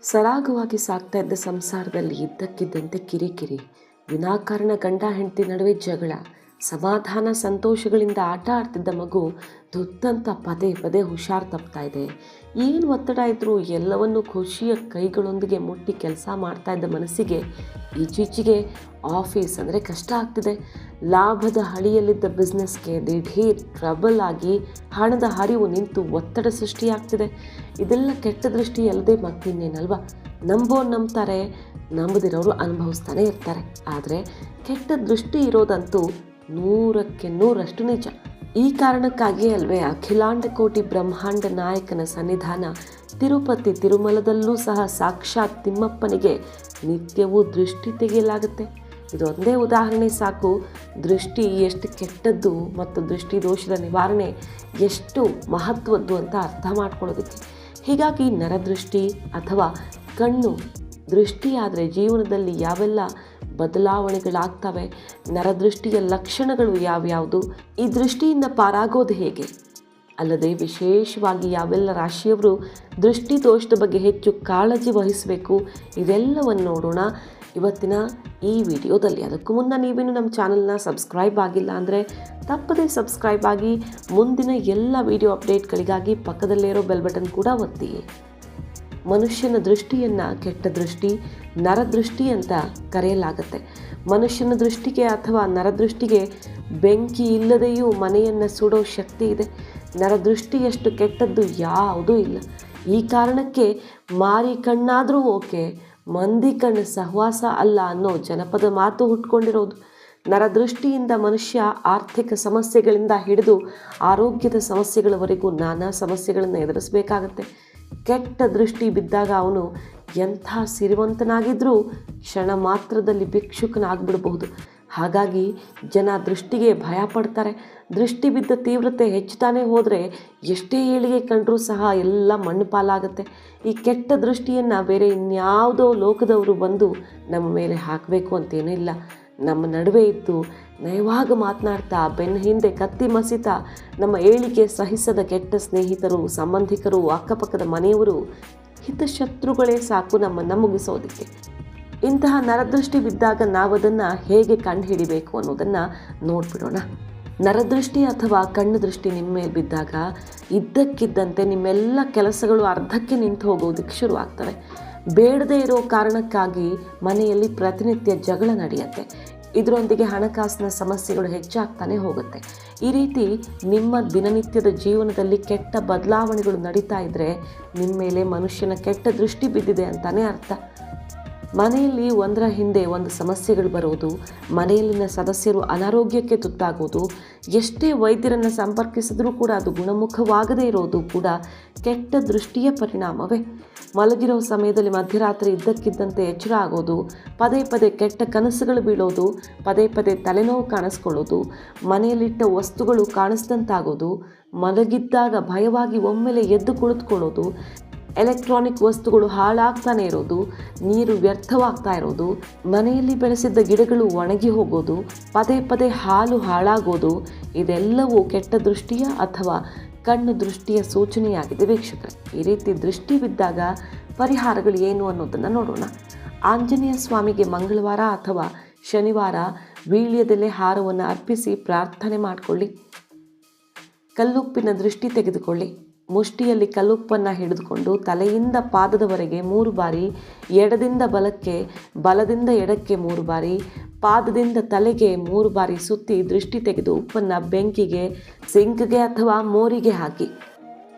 ಸರಾಗವಾಗಿ ಸಾಗ್ತಾ ಇದ್ದ ಸಂಸಾರದಲ್ಲಿ ಇದ್ದಕ್ಕಿದ್ದಂತೆ ಕಿರಿಕಿರಿ, ವಿನಾಕಾರಣ ಗಂಡ ಹೆಂಡತಿ ನಡುವೆ ಜಗಳ, ಸಮಾಧಾನ ಸಂತೋಷಗಳಿಂದ ಆಟ ಆಡ್ತಿದ್ದ ಮಗು ದುತ್ತಂತ ಪದೇ ಪದೇ ಹುಷಾರು ತಪ್ತಾ ಇದೆ. ಏನು ಒತ್ತಡ ಇದ್ದರೂ ಎಲ್ಲವನ್ನೂ ಖುಷಿಯ ಕೈಗಳೊಂದಿಗೆ ಮುಟ್ಟಿ ಕೆಲಸ ಮಾಡ್ತಾ ಇದ್ದ ಮನಸ್ಸಿಗೆ ಈಚೀಚೆಗೆ ಆಫೀಸ್ ಅಂದರೆ ಕಷ್ಟ ಆಗ್ತಿದೆ. ಲಾಭದ ಹಳಿಯಲ್ಲಿದ್ದ ಬಿಸ್ನೆಸ್ಗೆ ದಿಢೀರ್ ಟ್ರಬಲ್ ಆಗಿ ಹಣದ ಹರಿವು ನಿಂತು ಒತ್ತಡ ಸೃಷ್ಟಿಯಾಗ್ತಿದೆ. ಇದೆಲ್ಲ ಕೆಟ್ಟ ದೃಷ್ಟಿ ಅಲ್ಲದೆ ಮತ್ತಿನ್ನೇನಲ್ವ. ನಂಬೋರು ನಂಬ್ತಾರೆ, ನಂಬದಿರೋರು ಅನುಭವಿಸ್ತಾನೆ ಇರ್ತಾರೆ. ಆದರೆ ಕೆಟ್ಟ ದೃಷ್ಟಿ ಇರೋದಂತೂ 100% ನಿಜ. ಈ ಕಾರಣಕ್ಕಾಗಿಯೇ ಅಲ್ವೇ ಅಖಿಲಾಂಡ ಕೋಟಿ ಬ್ರಹ್ಮಾಂಡ ನಾಯಕನ ಸನ್ನಿಧಾನ ತಿರುಪತಿ ತಿರುಮಲದಲ್ಲೂ ಸಹ ಸಾಕ್ಷಾತ್ ತಿಮ್ಮಪ್ಪನಿಗೆ ನಿತ್ಯವೂ ದೃಷ್ಟಿ ತೆಗೆಯಲಾಗುತ್ತೆ. ಇದೊಂದೇ ಉದಾಹರಣೆ ಸಾಕು ದೃಷ್ಟಿ ಎಷ್ಟು ಕೆಟ್ಟದ್ದು ಮತ್ತು ದೃಷ್ಟಿ ದೋಷದ ನಿವಾರಣೆ ಎಷ್ಟು ಮಹತ್ವದ್ದು ಅಂತ ಅರ್ಥ ಮಾಡ್ಕೊಳ್ಳೋದಕ್ಕೆ. ಹೀಗಾಗಿ ನರದೃಷ್ಟಿ ಅಥವಾ ಕಣ್ಣು ದೃಷ್ಟಿಯಾದರೆ ಜೀವನದಲ್ಲಿ ಯಾವೆಲ್ಲ ಬದಲಾವಣೆಗಳಾಗ್ತವೆ, ನರದೃಷ್ಟಿಯ ಲಕ್ಷಣಗಳು ಯಾವ್ಯಾವುದು, ಈ ದೃಷ್ಟಿಯಿಂದ ಪಾರಾಗೋದು ಹೇಗೆ, ಅಲ್ಲದೆ ವಿಶೇಷವಾಗಿ ಯಾವೆಲ್ಲ ರಾಶಿಯವರು ದೃಷ್ಟಿ ದೋಷದ ಬಗ್ಗೆ ಹೆಚ್ಚು ಕಾಳಜಿ ವಹಿಸಬೇಕು, ಇದೆಲ್ಲವನ್ನು ನೋಡೋಣ ಇವತ್ತಿನ ಈ ವಿಡಿಯೋದಲ್ಲಿ. ಅದಕ್ಕೂ ಮುನ್ನ ನೀವೇನು ನಮ್ಮ ಚಾನಲ್ನ ಸಬ್ಸ್ಕ್ರೈಬ್ ಆಗಿಲ್ಲ ಅಂದರೆ ತಪ್ಪದೇ ಸಬ್ಸ್ಕ್ರೈಬ್ ಆಗಿ ಮುಂದಿನ ಎಲ್ಲ ವಿಡಿಯೋ ಅಪ್ಡೇಟ್ಗಳಿಗಾಗಿ ಪಕ್ಕದಲ್ಲೇ ಇರೋ ಬೆಲ್ ಬಟನ್ ಕೂಡ ಒತ್ತಿ. ಮನುಷ್ಯನ ದೃಷ್ಟಿಯನ್ನು ಕೆಟ್ಟ ದೃಷ್ಟಿ, ನರದೃಷ್ಟಿ ಅಂತ ಕರೆಯಲಾಗುತ್ತೆ. ಮನುಷ್ಯನ ದೃಷ್ಟಿಗೆ ಅಥವಾ ನರದೃಷ್ಟಿಗೆ ಬೆಂಕಿ ಇಲ್ಲದೆಯೂ ಮನೆಯನ್ನು ಸುಡೋ ಶಕ್ತಿ ಇದೆ. ನರದೃಷ್ಟಿಯಷ್ಟು ಕೆಟ್ಟದ್ದು ಯಾವುದೂ ಇಲ್ಲ. ಈ ಕಾರಣಕ್ಕೆ ಮಾರಿ ಕಣ್ಣಾದರೂ ಓಕೆ, ಮಂದಿ ಕಣ್ಣು ಸಹವಾಸ ಅಲ್ಲ ಅನ್ನೋ ಜನಪದ ಮಾತು ಹುಟ್ಕೊಂಡಿರೋದು. ನರದೃಷ್ಟಿಯಿಂದ ಮನುಷ್ಯ ಆರ್ಥಿಕ ಸಮಸ್ಯೆಗಳಿಂದ ಹಿಡಿದು ಆರೋಗ್ಯದ ಸಮಸ್ಯೆಗಳವರೆಗೂ ನಾನಾ ಸಮಸ್ಯೆಗಳನ್ನು ಎದುರಿಸಬೇಕಾಗತ್ತೆ. ಕೆಟ್ಟ ದೃಷ್ಟಿ ಬಿದ್ದಾಗ ಅವನು ಎಂಥ ಸಿರಿವಂತನಾಗಿದ್ದರೂ ಕ್ಷಣ ಮಾತ್ರದಲ್ಲಿ ಭಿಕ್ಷುಕನಾಗ್ಬಿಡಬಹುದು. ಹಾಗಾಗಿ ಜನ ದೃಷ್ಟಿಗೆ ಭಯ ಪಡ್ತಾರೆ. ದೃಷ್ಟಿ ಬಿದ್ದ ತೀವ್ರತೆ ಹೆಚ್ಚುತ್ತಾನೆ ಹೋದರೆ ಎಷ್ಟೇ ಏಳಿಗೆ ಕಂಡರೂ ಸಹ ಎಲ್ಲ ಮಣ್ಣು ಪಾಲಾಗುತ್ತೆ. ಈ ಕೆಟ್ಟ ದೃಷ್ಟಿಯನ್ನು ಬೇರೆ ಇನ್ಯಾವುದೋ ಲೋಕದವರು ಬಂದು ನಮ್ಮ ಮೇಲೆ ಹಾಕಬೇಕು ಅಂತೇನೂ ಇಲ್ಲ. ನಮ್ಮ ನಡುವೆ ಇದ್ದು ನಯವಾಗಿ ಮಾತನಾಡ್ತಾ ಬೆನ್ನ ಹಿಂದೆ ಕತ್ತಿ ಮಸಿತಾ ನಮ್ಮ ಏಳಿಗೆ ಸಹಿಸದ ಕೆಟ್ಟ ಸ್ನೇಹಿತರು, ಸಂಬಂಧಿಕರು, ಅಕ್ಕಪಕ್ಕದ ಮನೆಯವರು, ಹಿತಶತ್ರುಗಳೇ ಸಾಕು ನಮ್ಮನ್ನು ಮುಗಿಸೋದಕ್ಕೆ. ಇಂತಹ ನರದೃಷ್ಟಿ ಬಿದ್ದಾಗ ನಾವದನ್ನು ಹೇಗೆ ಕಂಡುಹಿಡಿಬೇಕು ಅನ್ನೋದನ್ನು ನೋಡಿಬಿಡೋಣ. ನರದೃಷ್ಟಿ ಅಥವಾ ಕಣ್ಣು ದೃಷ್ಟಿ ನಿಮ್ಮ ಮೇಲೆ ಬಿದ್ದಾಗ ಇದ್ದಕ್ಕಿದ್ದಂತೆ ನಿಮ್ಮೆಲ್ಲ ಕೆಲಸಗಳು ಅರ್ಧಕ್ಕೆ ನಿಂತು ಹೋಗೋದಕ್ಕೆ ಶುರುವಾಗ್ತವೆ. ಬೇಡದೇ ಇರೋ ಕಾರಣಕ್ಕಾಗಿ ಮನೆಯಲ್ಲಿ ಪ್ರತಿನಿತ್ಯ ಜಗಳ ನಡೆಯುತ್ತೆ. ಇದರೊಂದಿಗೆ ಹಣಕಾಸಿನ ಸಮಸ್ಯೆಗಳು ಹೆಚ್ಚಾಗ್ತಾನೆ ಹೋಗುತ್ತೆ. ಈ ರೀತಿ ನಿಮ್ಮ ದಿನನಿತ್ಯದ ಜೀವನದಲ್ಲಿ ಕೆಟ್ಟ ಬದಲಾವಣೆಗಳು ನಡೀತಾ ಇದ್ದರೆ ನಿಮ್ಮ ಮೇಲೆ ಮನುಷ್ಯನ ಕೆಟ್ಟ ದೃಷ್ಟಿ ಬಿದ್ದಿದೆ ಅಂತಲೇ ಅರ್ಥ. ಮನೆಯಲ್ಲಿ ಒಂದರ ಹಿಂದೆ ಒಂದು ಸಮಸ್ಯೆಗಳು ಬರೋದು, ಮನೆಯಲ್ಲಿನ ಸದಸ್ಯರು ಅನಾರೋಗ್ಯಕ್ಕೆ ತುತ್ತಾಗೋದು, ಎಷ್ಟೇ ವೈದ್ಯರನ್ನು ಸಂಪರ್ಕಿಸಿದ್ರೂ ಕೂಡ ಅದು ಗುಣಮುಖವಾಗದೇ ಇರೋದು ಕೂಡ ಕೆಟ್ಟ ದೃಷ್ಟಿಯ ಪರಿಣಾಮವೇ. ಮಲಗಿರೋ ಸಮಯದಲ್ಲಿ ಮಧ್ಯರಾತ್ರಿ ಇದ್ದಕ್ಕಿದ್ದಂತೆ ಎಚ್ಚರ ಆಗೋದು, ಪದೇ ಪದೇ ಕೆಟ್ಟ ಕನಸುಗಳು ಬೀಳೋದು, ಪದೇ ಪದೇ ತಲೆನೋವು ಕಾಣಿಸ್ಕೊಳ್ಳೋದು, ಮನೆಯಲ್ಲಿಟ್ಟ ವಸ್ತುಗಳು ಕಾಣಿಸ್ದಂತಾಗೋದು, ಮಲಗಿದ್ದಾಗ ಭಯವಾಗಿ ಒಮ್ಮೆಲೆ ಎದ್ದು ಕುಳಿತುಕೊಳ್ಳೋದು, ಎಲೆಕ್ಟ್ರಾನಿಕ್ ವಸ್ತುಗಳು ಹಾಳಾಗ್ತಾನೆ ಇರೋದು, ನೀರು ವ್ಯರ್ಥವಾಗ್ತಾ ಇರೋದು, ಮನೆಯಲ್ಲಿ ಬೆಳೆಸಿದ್ದ ಗಿಡಗಳು ಒಣಗಿ ಹೋಗೋದು, ಪದೇ ಪದೇ ಹಾಲು ಹಾಳಾಗೋದು, ಇದೆಲ್ಲವೂ ಕೆಟ್ಟ ದೃಷ್ಟಿಯ ಅಥವಾ ಕಣ್ಣು ದೃಷ್ಟಿಯ ಸೂಚನೆಯಾಗಿದೆ ವೀಕ್ಷಕರೇ. ಈ ರೀತಿ ದೃಷ್ಟಿ ಬಿದ್ದಾಗ ಪರಿಹಾರಗಳು ಏನು ಅನ್ನೋದನ್ನು ನೋಡೋಣ. ಆಂಜನೇಯ ಸ್ವಾಮಿಗೆ ಮಂಗಳವಾರ ಅಥವಾ ಶನಿವಾರ ವೀಳ್ಯದೆಲೆ ಹಾರವನ್ನು ಅರ್ಪಿಸಿ ಪ್ರಾರ್ಥನೆ ಮಾಡಿಕೊಳ್ಳಿ. ಕಲ್ಲುಪ್ಪಿನ ದೃಷ್ಟಿ ತೆಗೆದುಕೊಳ್ಳಿ. ಮುಷ್ಟಿಯಲ್ಲಿ ಕಲ್ಲುಪ್ಪನ್ನು ಹಿಡಿದುಕೊಂಡು ತಲೆಯಿಂದ ಪಾದದವರೆಗೆ 3 ಬಾರಿ, ಎಡದಿಂದ ಬಲಕ್ಕೆ, ಬಲದಿಂದ ಎಡಕ್ಕೆ 3 ಬಾರಿ, ಪಾದದಿಂದ ತಲೆಗೆ 3 ಬಾರಿ ಸುತ್ತಿ ದೃಷ್ಟಿ ತೆಗೆದು ಉಪ್ಪನ್ನು ಬೆಂಕಿಗೆ, ಸಿಂಕ್ಗೆ ಅಥವಾ ಮೋರಿಗೆ ಹಾಕಿ.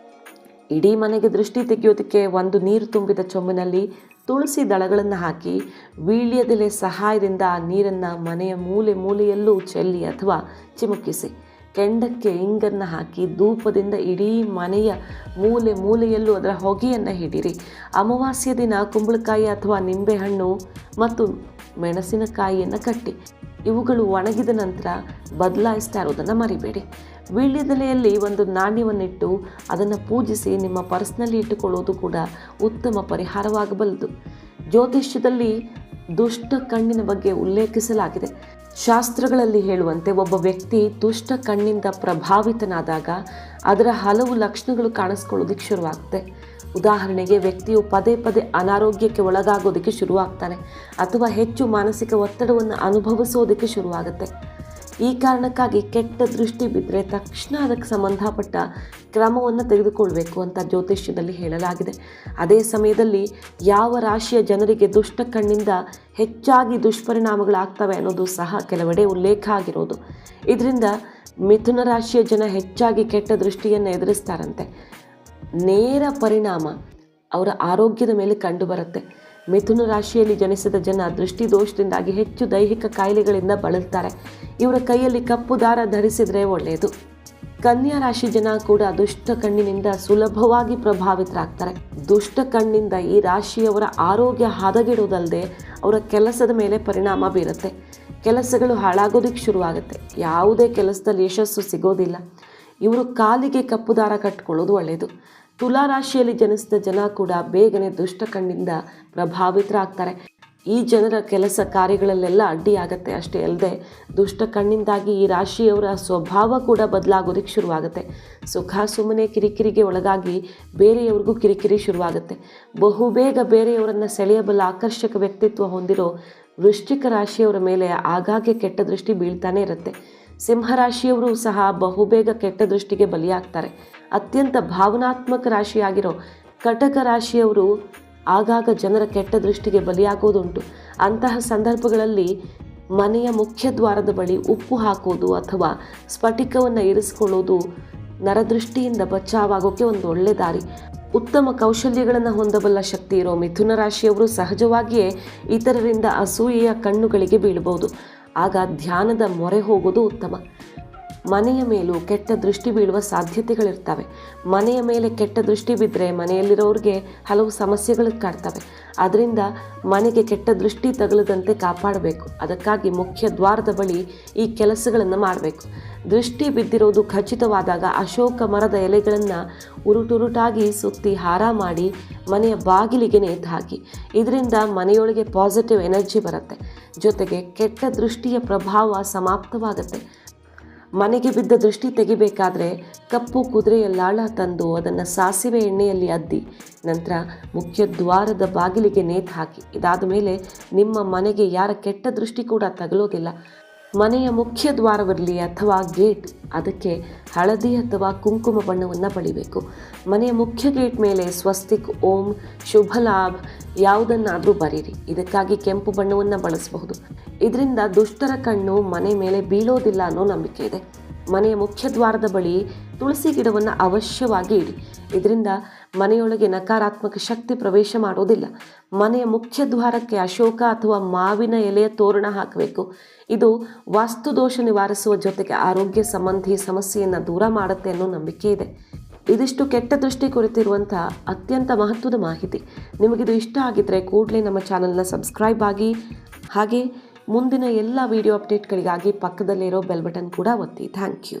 ಇಡೀ ಮನೆಗೆ ದೃಷ್ಟಿ ತೆಗೆಯೋದಕ್ಕೆ ಒಂದು ನೀರು ತುಂಬಿದ ಚೊಂಬಿನಲ್ಲಿ ತುಳಸಿ ದಳಗಳನ್ನು ಹಾಕಿ ವೀಳ್ಯದೆಲೆ ಸಹಾಯದಿಂದ ಆ ನೀರನ್ನು ಮನೆಯ ಮೂಲೆ ಮೂಲೆಯಲ್ಲೂ ಚೆಲ್ಲಿ ಅಥವಾ ಚಿಮುಕಿಸಿ. ಕೆಂಡಕ್ಕೆ ಇಂಗನ್ನು ಹಾಕಿ ಧೂಪದಿಂದ ಇಡೀ ಮನೆಯ ಮೂಲೆ ಮೂಲೆಯಲ್ಲೂ ಅದರ ಹೊಗೆಯನ್ನು ಹಿಡಿರಿ. ಅಮಾವಾಸ್ಯ ದಿನ ಕುಂಬಳಕಾಯಿ ಅಥವಾ ನಿಂಬೆಹಣ್ಣು ಮತ್ತು ಮೆಣಸಿನಕಾಯಿಯನ್ನು ಕಟ್ಟಿ ಇವುಗಳು ಒಣಗಿದ ನಂತರ ಬದಲಾಯಿಸ್ತಾ ಇರೋದನ್ನು ಮರಿಬೇಡಿ. ವೀಳ್ಯದೆಲೆಯಲ್ಲಿ ಒಂದು ನಾಣ್ಯವನ್ನಿಟ್ಟು ಅದನ್ನು ಪೂಜಿಸಿ ನಿಮ್ಮ ಪರ್ಸ್ನಲ್ಲಿ ಇಟ್ಟುಕೊಳ್ಳೋದು ಕೂಡ ಉತ್ತಮ ಪರಿಹಾರವಾಗಬಲ್ಲದು. ಜ್ಯೋತಿಷ್ಯದಲ್ಲಿ ದುಷ್ಟ ಕಣ್ಣಿನ ಬಗ್ಗೆ ಉಲ್ಲೇಖಿಸಲಾಗಿದೆ. ಶಾಸ್ತ್ರಗಳಲ್ಲಿ ಹೇಳುವಂತೆ ಒಬ್ಬ ವ್ಯಕ್ತಿ ದುಷ್ಟ ಕಣ್ಣಿಂದ ಪ್ರಭಾವಿತನಾದಾಗ ಅದರ ಹಲವು ಲಕ್ಷಣಗಳು ಕಾಣಿಸ್ಕೊಳ್ಳೋದಕ್ಕೆ ಶುರುವಾಗುತ್ತೆ. ಉದಾಹರಣೆಗೆ ವ್ಯಕ್ತಿಯು ಪದೇ ಪದೇ ಅನಾರೋಗ್ಯಕ್ಕೆ ಒಳಗಾಗೋದಕ್ಕೆ ಶುರುವಾಗ್ತಾನೆ ಅಥವಾ ಹೆಚ್ಚು ಮಾನಸಿಕ ಒತ್ತಡವನ್ನು ಅನುಭವಿಸೋದಕ್ಕೆ ಶುರುವಾಗುತ್ತೆ. ಈ ಕಾರಣಕ್ಕಾಗಿ ಕೆಟ್ಟ ದೃಷ್ಟಿ ಬಿದ್ದರೆ ತಕ್ಷಣ ಅದಕ್ಕೆ ಸಂಬಂಧಪಟ್ಟ ಕ್ರಮವನ್ನು ತೆಗೆದುಕೊಳ್ಬೇಕು ಅಂತ ಜ್ಯೋತಿಷ್ಯದಲ್ಲಿ ಹೇಳಲಾಗಿದೆ. ಅದೇ ಸಮಯದಲ್ಲಿ ಯಾವ ರಾಶಿಯ ಜನರಿಗೆ ದುಷ್ಟ ಕಣ್ಣಿಂದ ಹೆಚ್ಚಾಗಿ ದುಷ್ಪರಿಣಾಮಗಳಾಗ್ತವೆ ಅನ್ನೋದು ಸಹ ಕೆಲವೆಡೆ ಉಲ್ಲೇಖ ಆಗಿರೋದು. ಇದರಿಂದ ಮಿಥುನ ರಾಶಿಯ ಜನ ಹೆಚ್ಚಾಗಿ ಕೆಟ್ಟ ದೃಷ್ಟಿಯನ್ನು ಎದುರಿಸ್ತಾರಂತೆ. ನೇರ ಪರಿಣಾಮ ಅವರ ಆರೋಗ್ಯದ ಮೇಲೆ ಕಂಡುಬರುತ್ತೆ. ಮಿಥುನ ರಾಶಿಯಲ್ಲಿ ಜನಿಸಿದ ಜನ ದೃಷ್ಟಿದೋಷದಿಂದಾಗಿ ಹೆಚ್ಚು ದೈಹಿಕ ಕಾಯಿಲೆಗಳಿಂದ ಬಳಲ್ತಾರೆ. ಇವರ ಕೈಯಲ್ಲಿ ಕಪ್ಪು ದಾರ ಧರಿಸಿದರೆ ಒಳ್ಳೆಯದು. ಕನ್ಯಾ ರಾಶಿ ಜನ ಕೂಡ ದುಷ್ಟ ಕಣ್ಣಿನಿಂದ ಸುಲಭವಾಗಿ ಪ್ರಭಾವಿತರಾಗ್ತಾರೆ. ದುಷ್ಟ ಕಣ್ಣಿಂದ ಈ ರಾಶಿಯವರ ಆರೋಗ್ಯ ಹದಗೆಡುವುದಲ್ಲದೆ ಅವರ ಕೆಲಸದ ಮೇಲೆ ಪರಿಣಾಮ ಬೀರುತ್ತೆ. ಕೆಲಸಗಳು ಹಾಳಾಗೋದಕ್ಕೆ ಶುರುವಾಗುತ್ತೆ. ಯಾವುದೇ ಕೆಲಸದಲ್ಲಿ ಯಶಸ್ಸು ಸಿಗೋದಿಲ್ಲ. ಇವರು ಕಾಲಿಗೆ ಕಪ್ಪು ದಾರ ಕಟ್ಕೊಳ್ಳೋದು ಒಳ್ಳೆಯದು. ತುಲಾ ರಾಶಿಯಲ್ಲಿ ಜನಿಸಿದ ಜನ ಕೂಡ ಬೇಗನೆ ದುಷ್ಟ ಕಣ್ಣಿಂದ ಪ್ರಭಾವಿತರಾಗ್ತಾರೆ. ಈ ಜನರ ಕೆಲಸ ಕಾರ್ಯಗಳಲ್ಲೆಲ್ಲ ಅಡ್ಡಿಯಾಗತ್ತೆ. ಅಷ್ಟೇ ಅಲ್ಲದೆ ದುಷ್ಟ ಕಣ್ಣಿಂದಾಗಿ ಈ ರಾಶಿಯವರ ಸ್ವಭಾವ ಕೂಡ ಬದಲಾಗೋದಕ್ಕೆ ಶುರುವಾಗುತ್ತೆ. ಸುಖ ಸುಮ್ಮನೆ ಕಿರಿಕಿರಿಗೆ ಒಳಗಾಗಿ ಬೇರೆಯವ್ರಿಗೂ ಕಿರಿಕಿರಿ ಶುರುವಾಗುತ್ತೆ. ಬಹುಬೇಗ ಬೇರೆಯವರನ್ನು ಸೆಳೆಯಬಲ್ಲ ಆಕರ್ಷಕ ವ್ಯಕ್ತಿತ್ವ ಹೊಂದಿರೋ ವೃಶ್ಚಿಕ ರಾಶಿಯವರ ಮೇಲೆ ಆಗಾಗ್ಗೆ ಕೆಟ್ಟ ದೃಷ್ಟಿ ಬೀಳ್ತಾನೆ ಇರುತ್ತೆ. ಸಿಂಹರಾಶಿಯವರು ಸಹ ಬಹುಬೇಗ ಕೆಟ್ಟ ದೃಷ್ಟಿಗೆ ಬಲಿಯಾಗ್ತಾರೆ. ಅತ್ಯಂತ ಭಾವನಾತ್ಮಕ ರಾಶಿಯಾಗಿರೋ ಕಟಕ ರಾಶಿಯವರು ಆಗಾಗ ಜನರ ಕೆಟ್ಟ ದೃಷ್ಟಿಗೆ ಬಲಿಯಾಗೋದುಂಟು. ಅಂತಹ ಸಂದರ್ಭಗಳಲ್ಲಿ ಮನೆಯ ಮುಖ್ಯ ದ್ವಾರದ ಬಳಿ ಉಪ್ಪು ಹಾಕೋದು ಅಥವಾ ಸ್ಫಟಿಕವನ್ನು ಇರಿಸ್ಕೊಳ್ಳೋದು ನರದೃಷ್ಟಿಯಿಂದ ಬಚಾವಾಗೋಕ್ಕೆ ಒಂದು ಒಳ್ಳೆ ದಾರಿ. ಉತ್ತಮ ಕೌಶಲ್ಯಗಳನ್ನು ಹೊಂದಬಲ್ಲ ಶಕ್ತಿ ಇರೋ ಮಿಥುನ ರಾಶಿಯವರು ಸಹಜವಾಗಿಯೇ ಇತರರಿಂದ ಅಸೂಯೆಯ ಕಣ್ಣುಗಳಿಗೆ ಬೀಳಬಹುದು. ಆಗ ಧ್ಯಾನದ ಮೊರೆ ಹೋಗೋದು ಉತ್ತಮ. ಮನೆಯ ಮೇಲೂ ಕೆಟ್ಟ ದೃಷ್ಟಿ ಬೀಳುವ ಸಾಧ್ಯತೆಗಳಿರ್ತವೆ. ಮನೆಯ ಮೇಲೆ ಕೆಟ್ಟ ದೃಷ್ಟಿ ಬಿದ್ದರೆ ಮನೆಯಲ್ಲಿರೋರಿಗೆ ಹಲವು ಸಮಸ್ಯೆಗಳು ಕಾಡ್ತವೆ. ಅದರಿಂದ ಮನೆಗೆ ಕೆಟ್ಟ ದೃಷ್ಟಿ ತಗಲದಂತೆ ಕಾಪಾಡಬೇಕು. ಅದಕ್ಕಾಗಿ ಮುಖ್ಯ ದ್ವಾರದ ಬಳಿ ಈ ಕೆಲಸಗಳನ್ನು ಮಾಡಬೇಕು. ದೃಷ್ಟಿ ಬಿದ್ದಿರೋದು ಖಚಿತವಾದಾಗ ಅಶೋಕ ಮರದ ಎಲೆಗಳನ್ನು ಉರುಟುರುಟಾಗಿ ಸುತ್ತಿ ಹಾರ ಮಾಡಿ ಮನೆಯ ಬಾಗಿಲಿಗೆ ನೇತು ಹಾಕಿ. ಇದರಿಂದ ಮನೆಯೊಳಗೆ ಪಾಸಿಟಿವ್ ಎನರ್ಜಿ ಬರುತ್ತೆ. ಜೊತೆಗೆ ಕೆಟ್ಟ ದೃಷ್ಟಿಯ ಪ್ರಭಾವ ಸಮಾಪ್ತವಾಗುತ್ತೆ. ಮನೆಗೆ ಬಿದ್ದ ದೃಷ್ಟಿ ತೆಗಿಬೇಕಾದ್ರೆ ಕಪ್ಪು ಕುದುರೆಯ ಲಾಳ ತಂದು ಅದನ್ನು ಸಾಸಿವೆ ಎಣ್ಣೆಯಲ್ಲಿ ಅದ್ದಿ ನಂತರ ಮುಖ್ಯ ದ್ವಾರದ ಬಾಗಿಲಿಗೆ ನೇತು ಹಾಕಿ. ಇದಾದ ಮೇಲೆ ನಿಮ್ಮ ಮನೆಗೆ ಯಾರ ಕೆಟ್ಟ ದೃಷ್ಟಿ ಕೂಡ ತಗಲೋದಿಲ್ಲ. ಮನೆಯ ಮುಖ್ಯ ದ್ವಾರವಿರಲಿ ಅಥವಾ ಗೇಟ್, ಅದಕ್ಕೆ ಹಳದಿ ಅಥವಾ ಕುಂಕುಮ ಬಣ್ಣವನ್ನು ಬಳಿಬೇಕು. ಮನೆಯ ಮುಖ್ಯ ಗೇಟ್ ಮೇಲೆ ಸ್ವಸ್ತಿಕ್, ಓಂ, ಶುಭ ಲಾಭ ಯಾವುದನ್ನಾದರೂ ಬರೀರಿ. ಇದಕ್ಕಾಗಿ ಕೆಂಪು ಬಣ್ಣವನ್ನು ಬಳಸಬಹುದು. ಇದರಿಂದ ದುಷ್ಟರ ಕಣ್ಣು ಮನೆ ಮೇಲೆ ಬೀಳೋದಿಲ್ಲ ಅನ್ನೋ ನಂಬಿಕೆ ಇದೆ. ಮನೆಯ ಮುಖ್ಯ ದ್ವಾರದ ಬಳಿ ತುಳಸಿ ಗಿಡವನ್ನು ಅವಶ್ಯವಾಗಿ ಇಡಿ. ಇದರಿಂದ ಮನೆಯೊಳಗೆ ನಕಾರಾತ್ಮಕ ಶಕ್ತಿ ಪ್ರವೇಶ ಮಾಡೋದಿಲ್ಲ. ಮನೆಯ ಮುಖ್ಯ ದ್ವಾರಕ್ಕೆ ಅಶೋಕ ಅಥವಾ ಮಾವಿನ ಎಲೆಯ ತೋರಣ ಹಾಕಬೇಕು. ಇದು ವಾಸ್ತುದೋಷ ನಿವಾರಿಸುವ ಜೊತೆಗೆ ಆರೋಗ್ಯ ಸಂಬಂಧಿ ಸಮಸ್ಯೆಯನ್ನು ದೂರ ಮಾಡುತ್ತೆ ಅನ್ನೋ ನಂಬಿಕೆ ಇದೆ. ಇದಿಷ್ಟು ಕೆಟ್ಟ ದೃಷ್ಟಿ ಕುರಿತಿರುವಂಥ ಅತ್ಯಂತ ಮಹತ್ವದ ಮಾಹಿತಿ. ನಿಮಗಿದು ಇಷ್ಟ ಆಗಿದ್ದರೆ ಕೂಡಲೇ ನಮ್ಮ ಚಾನಲ್ನ ಸಬ್ಸ್ಕ್ರೈಬ್ ಆಗಿ, ಹಾಗೆ ಮುಂದಿನ ಎಲ್ಲ ವಿಡಿಯೋ ಅಪ್ಡೇಟ್ಗಳಿಗಾಗಿ ಪಕ್ಕದಲ್ಲಿರೋ ಬೆಲ್ ಬಟನ್ ಕೂಡ ಒತ್ತಿ. Thank you.